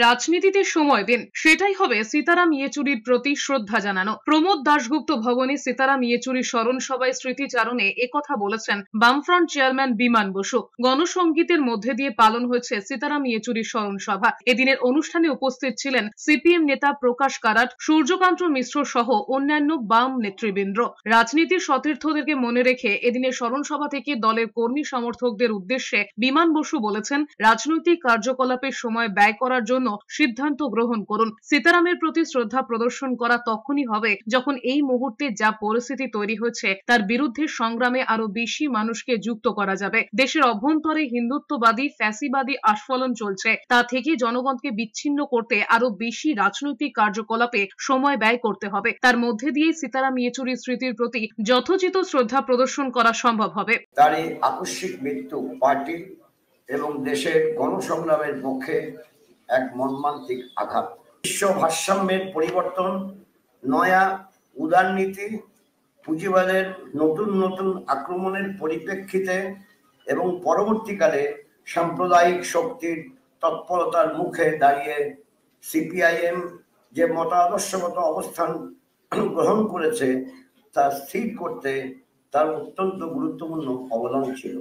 রাজনীতিতে সময় দিন, সেটাই হবে সীতারাম ইয়েচুরির প্রতি শ্রদ্ধা জানানো। প্রমোদ দাশগুপ্ত ভবনে সীতারাম ইয়েচুরির স্মরণ সভায় স্মৃতিচারণে একথা বলেছেন বামফ্রন্ট চেয়ারম্যান বিমান বসু। গণসংগীতের মধ্যে দিয়ে পালন হয়েছে সীতারাম ইয়েচুরির স্মরণ সভা। এদিনের অনুষ্ঠানে উপস্থিত ছিলেন সিপিএম নেতা প্রকাশ কারাট, সূর্যকান্ত মিশ্র সহ অন্যান্য বাম নেতৃবৃন্দ। রাজনীতির সতীর্থদেরকে মনে রেখে এদিনের স্মরণ সভা থেকে দলের কর্মী সমর্থকদের উদ্দেশ্যে বিমান বসু বলেছেন, রাজনৈতিক কার্যকলাপের সময় ব্যয় করার জন্য সিদ্ধান্ত গ্রহণ করুন। সীতারামের প্রতি শ্রদ্ধা প্রদর্শন করা তখনই হবে যখন এই মুহূর্তে যা পরিস্থিতি তৈরি হয়েছে তার বিরুদ্ধে সংগ্রামে আরো বেশি মানুষকে যুক্ত করা যাবে। দেশের অভ্যন্তরে হিন্দুত্ববাদী ফ্যাসিবাদী আস্ফালন চলছে, তা থেকে জনগণকে বিচ্ছিন্ন করতে আরো বেশি রাজনৈতিক কার্যকলাপে সময় ব্যয় করতে হবে। তার মধ্যে দিয়ে সীতারাম ইয়েচুরির স্মৃতির প্রতি যথোচিত শ্রদ্ধা প্রদর্শন করা সম্ভব হবে। তার এই আকস্মিক মৃত্যু পার্টি এবং দেশের গণসংগ্রামের পক্ষে এক মর্মান্তিক আঘাত। বিশ্ব ভারসাম্যের পরিবর্তন, নয়া উদারনীতি, পুঁজিবাদের নতুন নতুন আক্রমণের পরিপ্রেক্ষিতে এবং পরবর্তীকালে সাম্প্রদায়িক শক্তির তৎপরতার মুখে দাঁড়িয়ে সিপিআইএম যে মতাদর্শগত অবস্থান গ্রহণ করেছে তা স্থির করতে তার অত্যন্ত গুরুত্বপূর্ণ অবদান ছিল।